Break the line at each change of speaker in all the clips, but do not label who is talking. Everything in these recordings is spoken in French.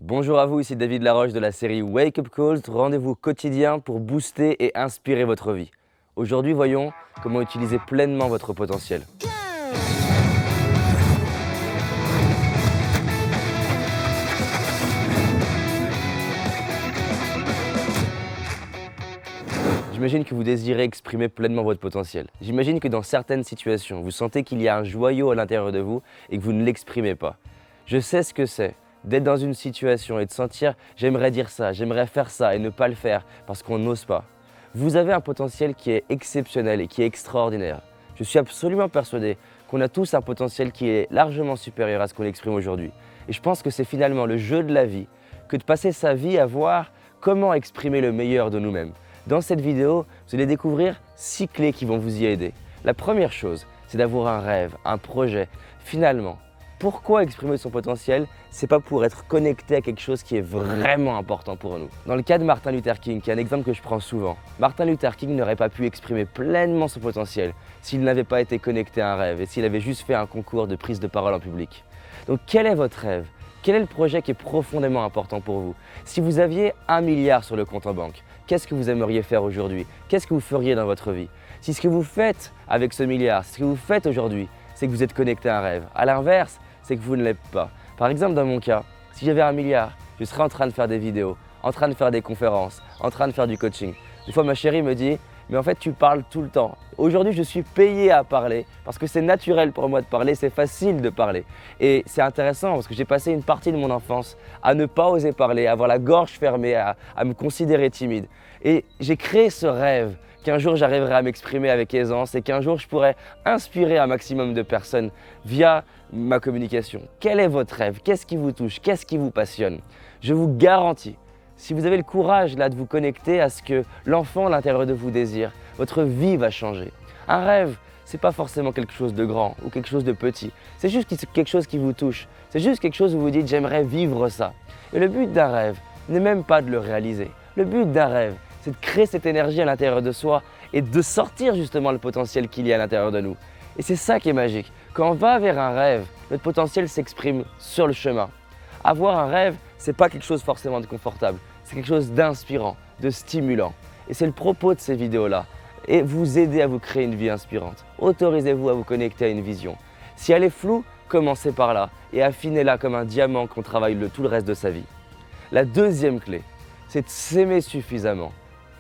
Bonjour à vous, ici David Laroche de la série Wake Up Calls, rendez-vous quotidien pour booster et inspirer votre vie. Aujourd'hui, voyons comment utiliser pleinement votre potentiel. J'imagine que vous désirez exprimer pleinement votre potentiel. J'imagine que dans certaines situations, vous sentez qu'il y a un joyau à l'intérieur de vous et que vous ne l'exprimez pas. Je sais ce que c'est d'être dans une situation et de sentir « j'aimerais dire ça, j'aimerais faire ça » et ne pas le faire parce qu'on n'ose pas. Vous avez un potentiel qui est exceptionnel et qui est extraordinaire. Je suis absolument persuadé qu'on a tous un potentiel qui est largement supérieur à ce qu'on exprime aujourd'hui. Et je pense que c'est finalement le jeu de la vie que de passer sa vie à voir comment exprimer le meilleur de nous-mêmes. Dans cette vidéo, vous allez découvrir 6 clés qui vont vous y aider. La première chose, c'est d'avoir un rêve, un projet. Finalement, pourquoi exprimer son potentiel? C'est pas pour être connecté à quelque chose qui est vraiment important pour nous. Dans le cas de Martin Luther King, qui est un exemple que je prends souvent, Martin Luther King n'aurait pas pu exprimer pleinement son potentiel s'il n'avait pas été connecté à un rêve et s'il avait juste fait un concours de prise de parole en public. Donc quel est votre rêve? Quel est le projet qui est profondément important pour vous? Si vous aviez 1 milliard sur le compte en banque, qu'est-ce que vous aimeriez faire aujourd'hui? Qu'est-ce que vous feriez dans votre vie? Si ce que vous faites avec ce milliard, ce que vous faites aujourd'hui, c'est que vous êtes connecté à un rêve. À l'inverse, c'est que vous ne l'êtes pas. Par exemple, dans mon cas, si j'avais 1 milliard, je serais en train de faire des vidéos, en train de faire des conférences, en train de faire du coaching. Des fois, ma chérie me dit « mais en fait, tu parles tout le temps ». Aujourd'hui, je suis payé à parler parce que c'est naturel pour moi de parler, c'est facile de parler. Et c'est intéressant parce que j'ai passé une partie de mon enfance à ne pas oser parler, à avoir la gorge fermée, à me considérer timide. Et j'ai créé ce rêve qu'un jour j'arriverai à m'exprimer avec aisance et qu'un jour je pourrai inspirer un maximum de personnes via ma communication. Quel est votre rêve? Qu'est-ce qui vous touche? Qu'est-ce qui vous passionne? Je vous garantis, si vous avez le courage là de vous connecter à ce que l'enfant à l'intérieur de vous désire, votre vie va changer. Un rêve, c'est pas forcément quelque chose de grand ou quelque chose de petit. C'est juste quelque chose qui vous touche. C'est juste quelque chose où vous dites j'aimerais vivre ça. Et le but d'un rêve n'est même pas de le réaliser. Le but d'un rêve, c'est de créer cette énergie à l'intérieur de soi et de sortir justement le potentiel qu'il y a à l'intérieur de nous. Et c'est ça qui est magique. Quand on va vers un rêve, notre potentiel s'exprime sur le chemin. Avoir un rêve, c'est pas quelque chose forcément de confortable. C'est quelque chose d'inspirant, de stimulant. Et c'est le propos de ces vidéos-là. Et vous aider à vous créer une vie inspirante. Autorisez-vous à vous connecter à une vision. Si elle est floue, commencez par là et affinez-la comme un diamant qu'on travaille tout le reste de sa vie. La deuxième clé, c'est de s'aimer suffisamment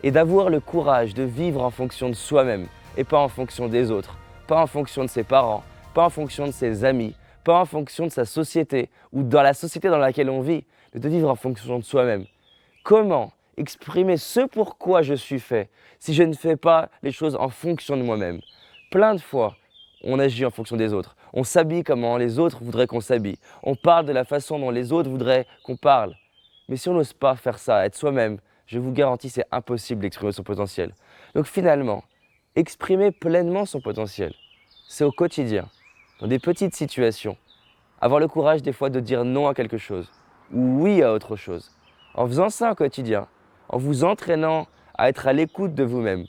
et d'avoir le courage de vivre en fonction de soi-même et pas en fonction des autres, pas en fonction de ses parents, pas en fonction de ses amis, pas en fonction de sa société ou dans la société dans laquelle on vit, mais de vivre en fonction de soi-même. Comment exprimer ce pourquoi je suis fait si je ne fais pas les choses en fonction de moi-même? Plein de fois, on agit en fonction des autres. On s'habille comment les autres voudraient qu'on s'habille. On parle de la façon dont les autres voudraient qu'on parle. Mais si on n'ose pas faire ça, être soi-même, je vous garantis, c'est impossible d'exprimer son potentiel. Donc finalement, exprimer pleinement son potentiel, c'est au quotidien, dans des petites situations. Avoir le courage des fois de dire non à quelque chose ou oui à autre chose. En faisant ça au quotidien, en vous entraînant à être à l'écoute de vous-même,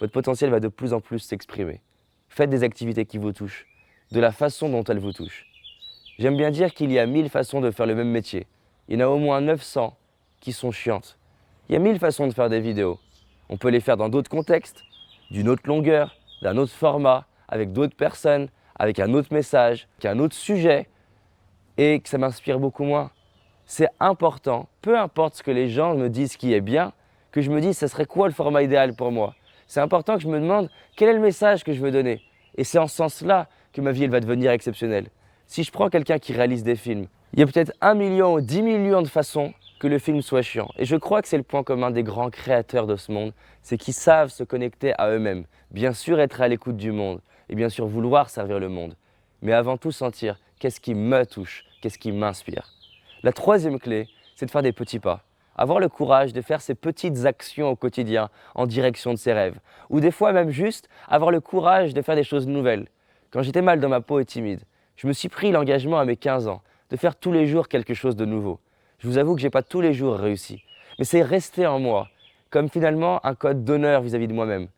votre potentiel va de plus en plus s'exprimer. Faites des activités qui vous touchent, de la façon dont elles vous touchent. J'aime bien dire qu'il y a 1000 façons de faire le même métier. Il y en a au moins 900 qui sont chiantes. Il y a 1000 façons de faire des vidéos. On peut les faire dans d'autres contextes, d'une autre longueur, d'un autre format, avec d'autres personnes, avec un autre message, avec un autre sujet, et que ça m'inspire beaucoup moins. C'est important, peu importe ce que les gens me disent qui est bien, que je me dise ça serait quoi le format idéal pour moi. C'est important que je me demande quel est le message que je veux donner. Et c'est en ce sens-là que ma vie elle va devenir exceptionnelle. Si je prends quelqu'un qui réalise des films, il y a peut-être 1 million ou 10 millions de façons que le film soit chiant. Et je crois que c'est le point commun des grands créateurs de ce monde, c'est qu'ils savent se connecter à eux-mêmes. Bien sûr être à l'écoute du monde et bien sûr vouloir servir le monde. Mais avant tout sentir qu'est-ce qui me touche, qu'est-ce qui m'inspire. La troisième clé, c'est de faire des petits pas. Avoir le courage de faire ces petites actions au quotidien en direction de ses rêves. Ou des fois même juste avoir le courage de faire des choses nouvelles. Quand j'étais mal dans ma peau et timide, je me suis pris l'engagement à mes 15 ans de faire tous les jours quelque chose de nouveau. Je vous avoue que je n'ai pas tous les jours réussi. Mais c'est resté en moi, comme finalement un code d'honneur vis-à-vis de moi-même.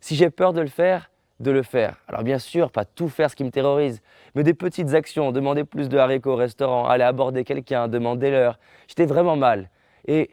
Si j'ai peur de le faire, de le faire. Alors bien sûr, pas tout faire ce qui me terrorise, mais des petites actions, demander plus de haricots au restaurant, aller aborder quelqu'un, demander l'heure. J'étais vraiment mal. Et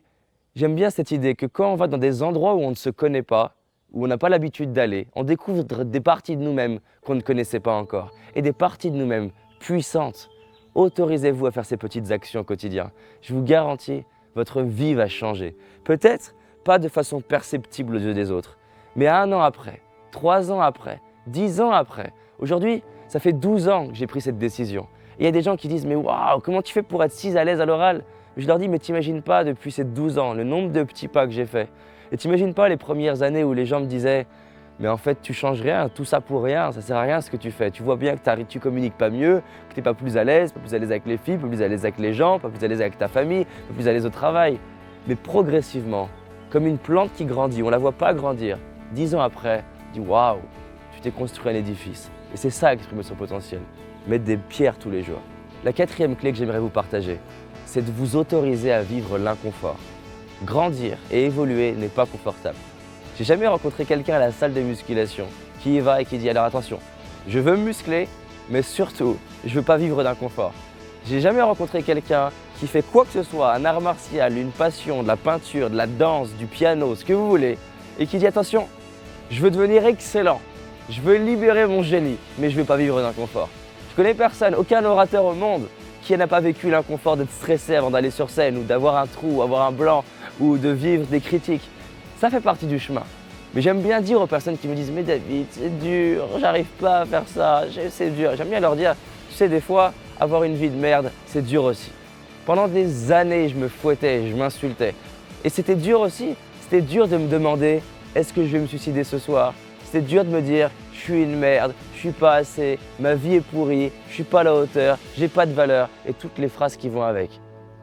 j'aime bien cette idée que quand on va dans des endroits où on ne se connaît pas, où on n'a pas l'habitude d'aller, on découvre des parties de nous-mêmes qu'on ne connaissait pas encore, et des parties de nous-mêmes puissantes. Autorisez-vous à faire ces petites actions au quotidien. Je vous garantis, votre vie va changer. Peut-être pas de façon perceptible aux yeux des autres, mais 1 an après, 3 ans après, 10 ans après. Aujourd'hui, ça fait 12 ans que j'ai pris cette décision. Et il y a des gens qui disent « Mais waouh, comment tu fais pour être si à l'aise à l'oral ?» Je leur dis « Mais t'imagines pas depuis ces 12 ans, le nombre de petits pas que j'ai fait. Et t'imagines pas les premières années où les gens me disaient « Mais en fait, tu changes rien, tout ça pour rien, ça sert à rien ce que tu fais. Tu vois bien que tu communiques pas mieux, que tu n'es pas plus à l'aise avec les filles, pas plus à l'aise avec les gens, pas plus à l'aise avec ta famille, pas plus à l'aise au travail. » Mais progressivement, comme une plante qui grandit, on ne la voit pas grandir. 10 ans après, on dit « Waouh, tu t'es construit un édifice. » Et c'est ça, exprimer son potentiel. Mettre des pierres tous les jours. La 4e clé que j'aimerais vous partager, c'est de vous autoriser à vivre l'inconfort. Grandir et évoluer n'est pas confortable. J'ai jamais rencontré quelqu'un à la salle de musculation qui y va et qui dit « Alors attention, je veux me muscler, mais surtout, je ne veux pas vivre d'inconfort. » J'ai jamais rencontré quelqu'un qui fait quoi que ce soit, un art martial, une passion, de la peinture, de la danse, du piano, ce que vous voulez, et qui dit « Attention, je veux devenir excellent. Je veux libérer mon génie, mais je ne veux pas vivre d'inconfort. » Je connais personne, aucun orateur au monde qui n'a pas vécu l'inconfort d'être stressé avant d'aller sur scène ou d'avoir un trou, avoir un blanc ou de vivre des critiques. Ça fait partie du chemin. Mais j'aime bien dire aux personnes qui me disent « Mais David, c'est dur, j'arrive pas à faire ça, c'est dur. » J'aime bien leur dire « Tu sais, des fois, avoir une vie de merde, c'est dur aussi. » Pendant des années, je me fouettais, je m'insultais. Et c'était dur aussi. C'était dur de me demander « Est-ce que je vais me suicider ce soir ?» C'était dur de me dire « Je suis une merde, je suis pas assez, ma vie est pourrie, je suis pas à la hauteur, j'ai pas de valeur » et toutes les phrases qui vont avec.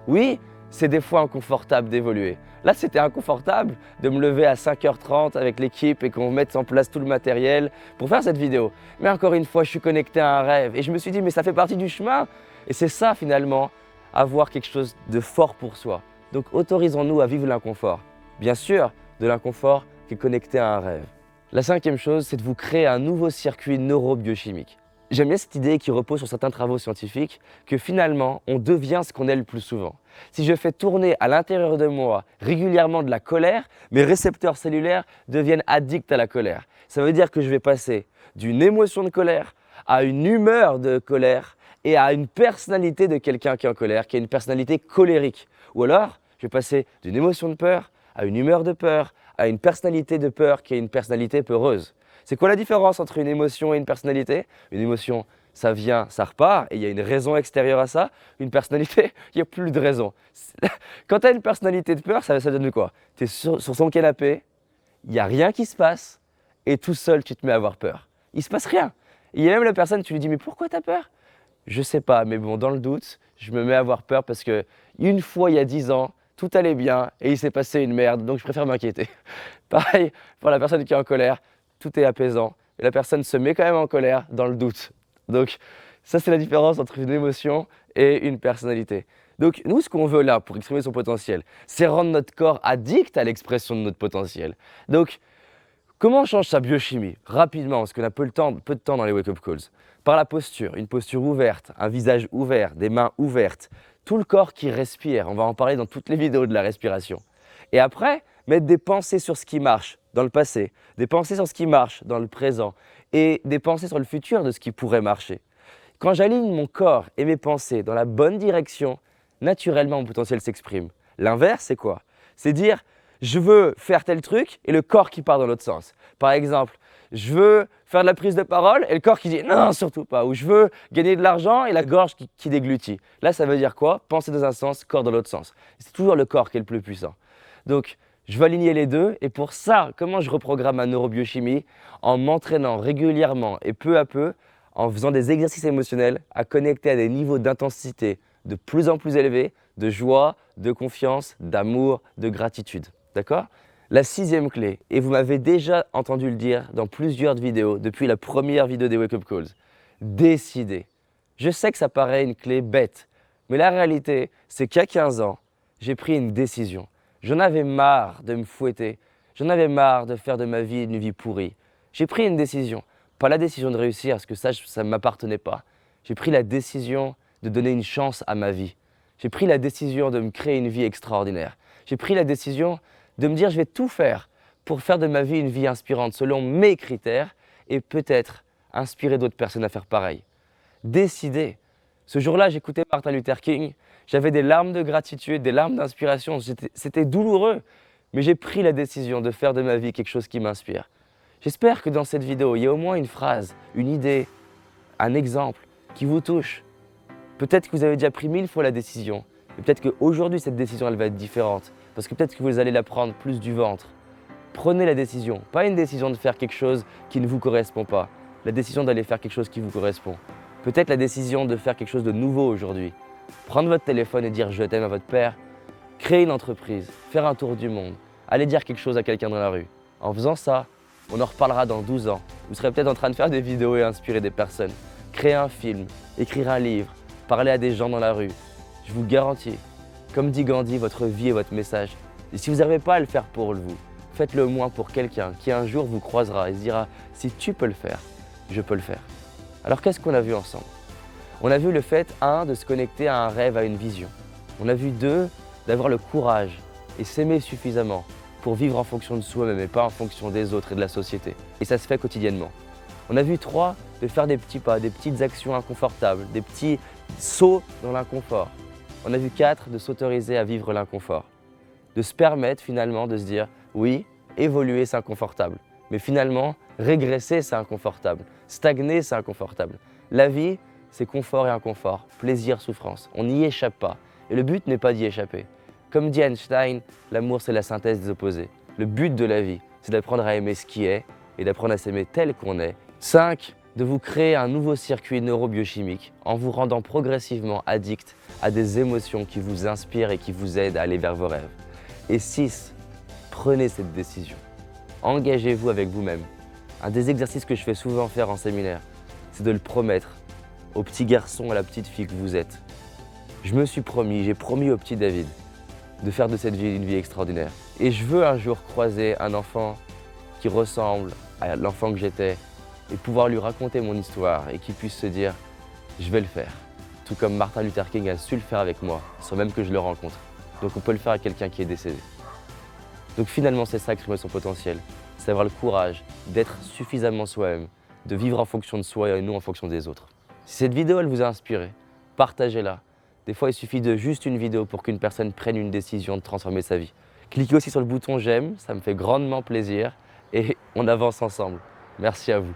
Oui, c'est des fois inconfortable d'évoluer. Là, c'était inconfortable de me lever à 5h30 avec l'équipe et qu'on mette en place tout le matériel pour faire cette vidéo. Mais encore une fois, je suis connecté à un rêve et je me suis dit « Mais ça fait partie du chemin » et c'est ça finalement, avoir quelque chose de fort pour soi. Donc autorisons-nous à vivre l'inconfort. Bien sûr, de l'inconfort qui est connecté à un rêve. La 5e chose, c'est de vous créer un nouveau circuit neurobiochimique. J'aime bien cette idée qui repose sur certains travaux scientifiques que finalement, on devient ce qu'on est le plus souvent. Si je fais tourner à l'intérieur de moi régulièrement de la colère, mes récepteurs cellulaires deviennent addicts à la colère. Ça veut dire que je vais passer d'une émotion de colère à une humeur de colère et à une personnalité de quelqu'un qui est en colère, qui a une personnalité colérique. Ou alors, je vais passer d'une émotion de peur à une humeur de peur, à une personnalité de peur qui est une personnalité peureuse. C'est quoi la différence entre une émotion et une personnalité? Une émotion, ça vient, ça repart, et il y a une raison extérieure à ça. Une personnalité, il n'y a plus de raison. Quand tu as une personnalité de peur, ça donne quoi? Tu es sur son canapé, il n'y a rien qui se passe, et tout seul, tu te mets à avoir peur. Il ne se passe rien. Et il y a même la personne, tu lui dis « Mais pourquoi tu as peur ?» Je ne sais pas, mais bon, dans le doute, je me mets à avoir peur parce que une fois, il y a 10 ans, tout allait bien et il s'est passé une merde, donc je préfère m'inquiéter. Pareil pour la personne qui est en colère, tout est apaisant et la personne se met quand même en colère dans le doute. Donc ça, c'est la différence entre une émotion et une personnalité. Donc nous, ce qu'on veut là pour exprimer son potentiel, c'est rendre notre corps addict à l'expression de notre potentiel. Donc, comment on change sa biochimie? Rapidement, parce qu'on a peu de temps dans les wake-up calls. Par la posture, une posture ouverte, un visage ouvert, des mains ouvertes, tout le corps qui respire. On va en parler dans toutes les vidéos de la respiration. Et après, mettre des pensées sur ce qui marche dans le passé, des pensées sur ce qui marche dans le présent et des pensées sur le futur de ce qui pourrait marcher. Quand j'aligne mon corps et mes pensées dans la bonne direction, naturellement mon potentiel s'exprime. L'inverse, c'est quoi? C'est dire je veux faire tel truc et le corps qui part dans l'autre sens. Par exemple, je veux faire de la prise de parole et le corps qui dit non, surtout pas. Ou je veux gagner de l'argent et la gorge qui déglutit. Là, ça veut dire quoi? Penser dans un sens, corps dans l'autre sens. C'est toujours le corps qui est le plus puissant. Donc, je veux aligner les deux. Et pour ça, comment je reprogramme ma neurobiochimie? En m'entraînant régulièrement et peu à peu, en faisant des exercices émotionnels, à connecter à des niveaux d'intensité de plus en plus élevés, de joie, de confiance, d'amour, de gratitude. D'accord? La 6e clé, et vous m'avez déjà entendu le dire dans plusieurs vidéos depuis la première vidéo des Wake Up Calls, décider. Je sais que ça paraît une clé bête, mais la réalité, c'est qu'il y a 15 ans, j'ai pris une décision. J'en avais marre de me fouetter, j'en avais marre de faire de ma vie une vie pourrie. J'ai pris une décision. Pas la décision de réussir, parce que ça ne m'appartenait pas. J'ai pris la décision de donner une chance à ma vie. J'ai pris la décision de me créer une vie extraordinaire. J'ai pris la décision de me dire je vais tout faire pour faire de ma vie une vie inspirante selon mes critères et peut-être inspirer d'autres personnes à faire pareil. Décider. Ce jour-là, j'écoutais Martin Luther King, j'avais des larmes de gratitude, des larmes d'inspiration, c'était douloureux, mais j'ai pris la décision de faire de ma vie quelque chose qui m'inspire. J'espère que dans cette vidéo, il y a au moins une phrase, une idée, un exemple qui vous touche. Peut-être que vous avez déjà pris 1000 fois la décision, mais peut-être qu'aujourd'hui, cette décision, elle va être différente, parce que peut-être que vous allez la prendre plus du ventre. Prenez la décision, pas une décision de faire quelque chose qui ne vous correspond pas, la décision d'aller faire quelque chose qui vous correspond. Peut-être la décision de faire quelque chose de nouveau aujourd'hui. Prendre votre téléphone et dire je t'aime à votre père, créer une entreprise, faire un tour du monde, aller dire quelque chose à quelqu'un dans la rue. En faisant ça, on en reparlera dans 12 ans. Vous serez peut-être en train de faire des vidéos et inspirer des personnes, créer un film, écrire un livre, parler à des gens dans la rue. Je vous garantis, comme dit Gandhi, votre vie est votre message. Et si vous n'arrivez pas à le faire pour vous, faites-le au moins pour quelqu'un qui un jour vous croisera et se dira « si tu peux le faire, je peux le faire ». Alors qu'est-ce qu'on a vu ensemble? On a vu le fait, 1, de se connecter à un rêve, à une vision. On a vu 2, d'avoir le courage et s'aimer suffisamment pour vivre en fonction de soi-même et pas en fonction des autres et de la société. Et ça se fait quotidiennement. On a vu 3, de faire des petits pas, des petites actions inconfortables, des petits sauts dans l'inconfort. On a vu 4, de s'autoriser à vivre l'inconfort. De se permettre finalement de se dire, oui, évoluer c'est inconfortable, mais finalement, régresser c'est inconfortable, stagner c'est inconfortable. La vie, c'est confort et inconfort, plaisir, souffrance. On n'y échappe pas. Et le but n'est pas d'y échapper. Comme dit Einstein, l'amour c'est la synthèse des opposés. Le but de la vie, c'est d'apprendre à aimer ce qui est et d'apprendre à s'aimer tel qu'on est. 5, de vous créer un nouveau circuit neurobiochimique en vous rendant progressivement addict à des émotions qui vous inspirent et qui vous aident à aller vers vos rêves. Et 6, prenez cette décision. Engagez-vous avec vous-même. Un des exercices que je fais souvent faire en séminaire, c'est de le promettre au petit garçon, à la petite fille que vous êtes. Je me suis promis, j'ai promis au petit David de faire de cette vie une vie extraordinaire. Et je veux un jour croiser un enfant qui ressemble à l'enfant que j'étais et pouvoir lui raconter mon histoire et qu'il puisse se dire « je vais le faire ». Tout comme Martin Luther King a su le faire avec moi, sans même que je le rencontre. Donc on peut le faire à quelqu'un qui est décédé. Donc finalement c'est ça, exprimer son potentiel. C'est avoir le courage d'être suffisamment soi-même, de vivre en fonction de soi et non en fonction des autres. Si cette vidéo elle vous a inspiré, partagez-la. Des fois il suffit de juste une vidéo pour qu'une personne prenne une décision de transformer sa vie. Cliquez aussi sur le bouton j'aime, ça me fait grandement plaisir et on avance ensemble. Merci à vous.